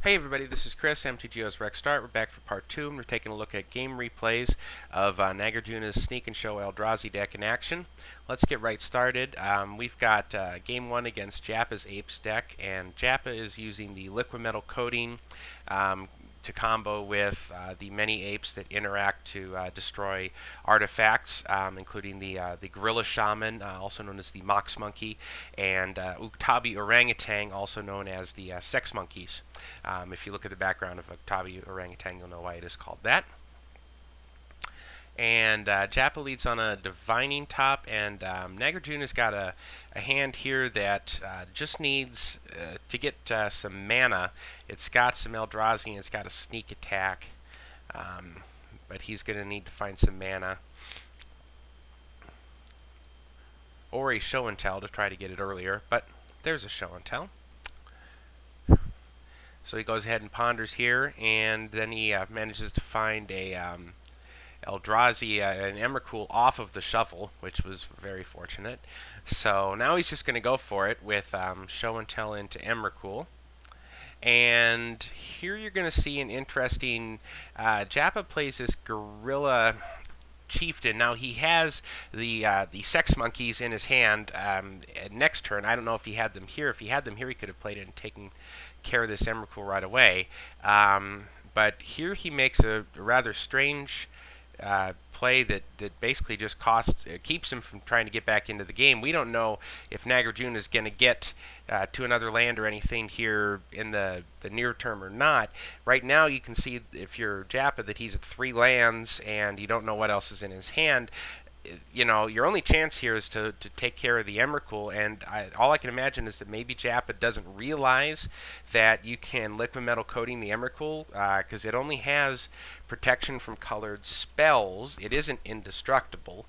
Hey everybody, this is Chris, MTGO's Rec Start. We're back for part 2, and we're taking a look at game replays of Nagarjuna's Sneak and Show Eldrazi deck in action. Let's get right started. We've got game 1 against Jappa's Apes deck, and Jappa is using the liquid metal coating to combo with the many apes that interact to destroy artifacts, including the Gorilla Shaman, also known as the Mox Monkey, and Uktabi Orangutan, also known as the Sex Monkeys. If you look at the background of Uktabi Orangutan, you'll know why it is called that. And Jappa leads on a Divining Top, and Nagarjuna's got a hand here that just needs to get some mana. It's got some Eldrazi, and it's got a sneak attack, but he's going to need to find some mana. Or a Show and Tell to try to get it earlier, but there's a Show and Tell. So he goes ahead and ponders here, and then he manages to find a Eldrazi, an Emrakul off of the shuffle, which was very fortunate. So now he's just going to go for it with Show and Tell into Emrakul. And here you're going to see an interesting... Jappa plays this Gorilla Chieftain. Now he has the Sex Monkeys in his hand next turn. I don't know if he had them here. If he had them here, he could have played it and taken care of this Emrakul right away. But here he makes a rather strange play that basically just keeps him from trying to get back into the game. We don't know if Nagarjuna is going to get to another land or anything here in the near term or not. Right now you can see, if you're Jappa, that he's at 3 lands and you don't know what else is in his hand. You know, your only chance here is to take care of the Emrakul, and all I can imagine is that maybe Jappa doesn't realize that you can liquid metal coating the Emrakul, because it only has protection from colored spells. It isn't indestructible.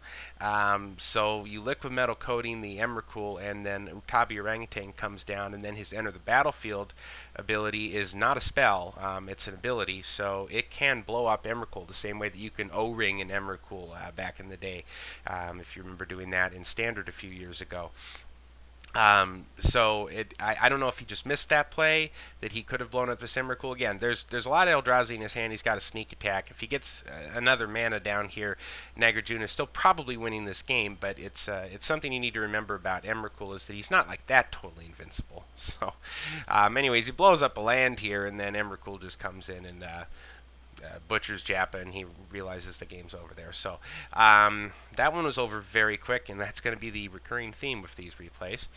So you liquid metal coating the Emrakul, and then Uktabi Orangutan comes down, and then his Enter the Battlefield ability is not a spell, it's an ability, so it can blow up Emrakul the same way that you can O-ring an Emrakul back in the day, if you remember doing that in Standard a few years ago. So I don't know if he just missed that play, that he could have blown up this Emrakul. Again, there's a lot of Eldrazi in his hand. He's got a sneak attack. If he gets another mana down here, Nagarjuna is still probably winning this game, but it's something you need to remember about Emrakul, is that he's not like that totally invincible. So anyways, he blows up a land here, and then Emrakul just comes in and butchers Jappa, and he realizes the game's over there. So that one was over very quick, and that's going to be the recurring theme with these replays.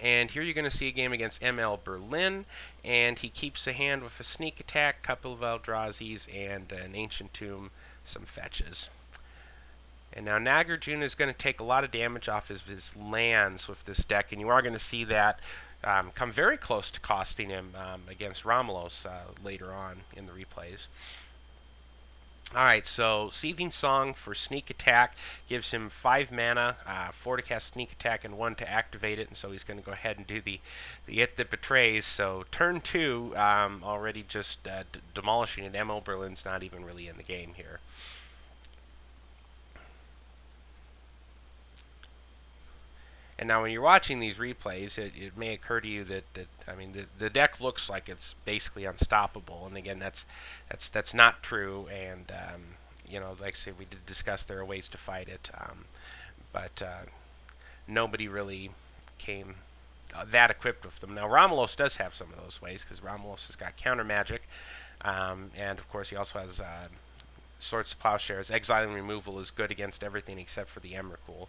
And here you're going to see a game against ML Berlin, and he keeps a hand with a sneak attack, couple of Eldrazi's, and an Ancient Tomb, some fetches. And now Nagarjuna is going to take a lot of damage off his lands with this deck, and you are going to see that come very close to costing him against Romulos later on in the replays. Alright, so Seething Song for sneak attack gives him 5 mana, 4 to cast sneak attack, and 1 to activate it, and so he's going to go ahead and do the It That Betrays. So turn 2, already just demolishing it. ML Berlin's not even really in the game here. And now when you're watching these replays, it may occur to you that I mean, the deck looks like it's basically unstoppable, and again, that's not true. And you know, like I said, we did discuss there are ways to fight it, but nobody really came that equipped with them. Now Romulos does have some of those ways, because Romulos has got counter magic, and of course he also has Swords to Plowshares. Exiling removal is good against everything except for the Emrakul.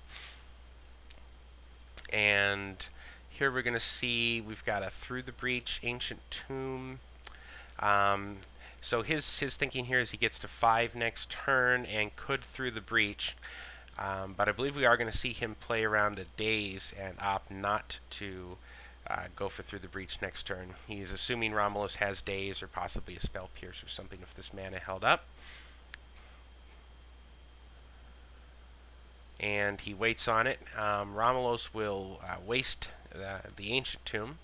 And here we're going to see we've got a Through the Breach, Ancient Tomb. So his thinking here is he gets to 5 next turn and could Through the Breach. But I believe we are going to see him play around a Daze and opt not to go for Through the Breach next turn. He's assuming Romulos has Daze or possibly a Spell Pierce or something if this mana held up. And he waits on it. Romulos will waste the Ancient Tomb.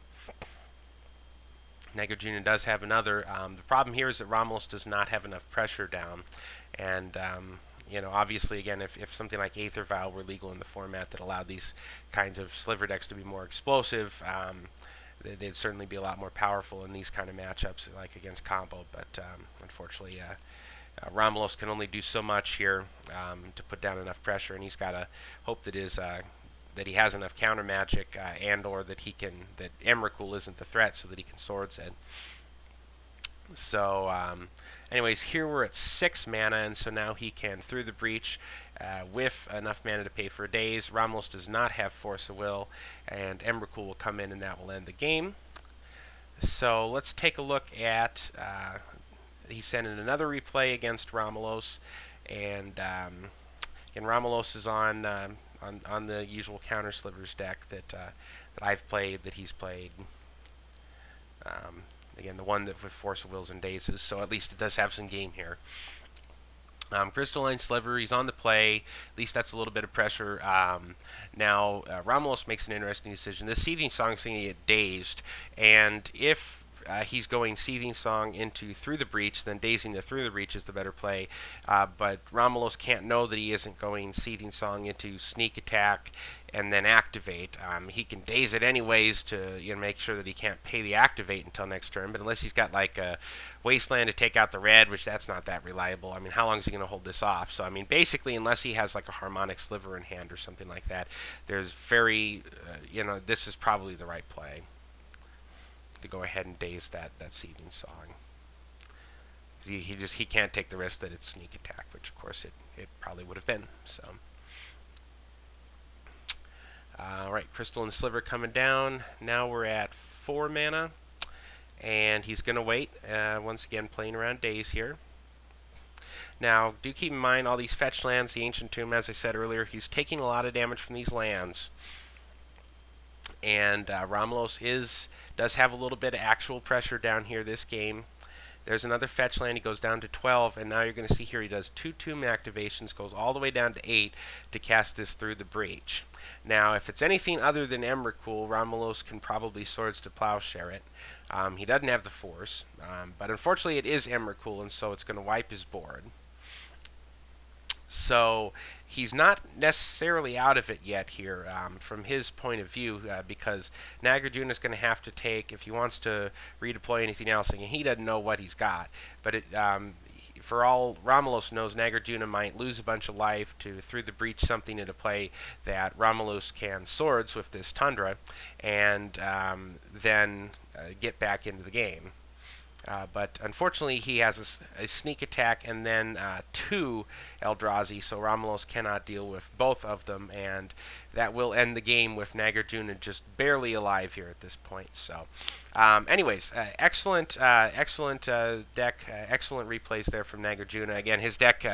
Nagarjuna does have another. The problem here is that Romulos does not have enough pressure down, and you know, obviously, again, if something like Aether Vial were legal in the format that allowed these kinds of sliver decks to be more explosive, they'd certainly be a lot more powerful in these kind of matchups, like against combo. But unfortunately, Romulos can only do so much here to put down enough pressure, and he's got to hope that that he has enough counter magic, and/or that that Emrakul isn't the threat, so that he can Swords Head. So, anyways, here we're at 6 mana, and so now he can Through the Breach with enough mana to pay for days. Romulos does not have Force of Will, and Emrakul will come in, and that will end the game. So let's take a look at. He sent in another replay against Romulos, and Romulos is on the usual counter slivers deck that I've played, that he's played. Again, the one that with Force of Wills and Dazes, so at least it does have some game here. Crystalline Sliver, he's on the play. At least that's a little bit of pressure. Now, Romulos makes an interesting decision. This Seething Song is going to get dazed, and if he's going Seething Song into Through the Breach, then dazing the Through the Breach is the better play. But Romulos can't know that he isn't going Seething Song into Sneak Attack and then activate. He can daze it anyways to make sure that he can't pay the activate until next turn. But unless he's got like a Wasteland to take out the red, which that's not that reliable. I mean, how long is he going to hold this off? So I mean, basically, unless he has like a Harmonic Sliver in hand or something like that, there's very, this is probably the right play to go ahead and daze that Seething Song. He can't take the risk that it's Sneak Attack, which of course it probably would have been. So. Alright, Crystal and Sliver coming down. Now we're at 4 mana. And he's going to wait. Once again, playing around days here. Now, do keep in mind all these fetch lands, the Ancient Tomb, as I said earlier, he's taking a lot of damage from these lands. And Romulos does have a little bit of actual pressure down here this game. There's another fetch land. He goes down to 12, and now you're going to see here he does 2 tomb activations, goes all the way down to 8 to cast this Through the Breach. Now, if it's anything other than Emrakul, Romulos can probably Swords to Plowshare it. He doesn't have the Force, but unfortunately it is Emrakul, and so it's going to wipe his board. So he's not necessarily out of it yet here from his point of view, because Nagarjuna is going to have to take, if he wants to redeploy anything else, and he doesn't know what he's got. But for all Romulos knows, Nagarjuna might lose a bunch of life to Through the Breach something into play that Romulos can Swords with this Tundra, and then get back into the game. But unfortunately, he has a Sneak Attack and then 2 Eldrazi, so Romulos cannot deal with both of them, and that will end the game with Nagarjuna just barely alive here at this point. So, anyways, excellent deck, excellent replays there from Nagarjuna. Again, his deck,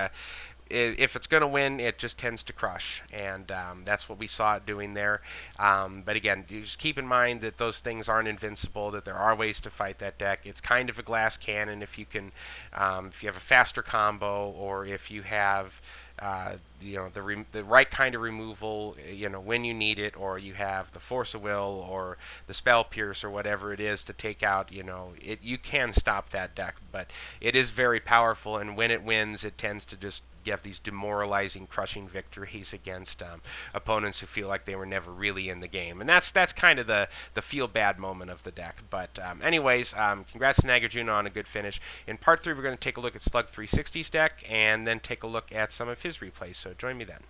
if it's going to win, it just tends to crush, and that's what we saw it doing there. But again, you just keep in mind that those things aren't invincible, that there are ways to fight that deck. It's kind of a glass cannon if you can, if you have a faster combo, or if you have the right kind of removal, when you need it, or you have the Force of Will or the Spell Pierce or whatever it is to take out, you can stop that deck. But it is very powerful, and when it wins, it tends to just have these demoralizing, crushing victories against opponents who feel like they were never really in the game. And that's kind of the feel-bad moment of the deck. But anyways, congrats to Nagarjuna on a good finish. In Part 3, we're going to take a look at Slug 360's deck, and then take a look at some of his replays. So join me then.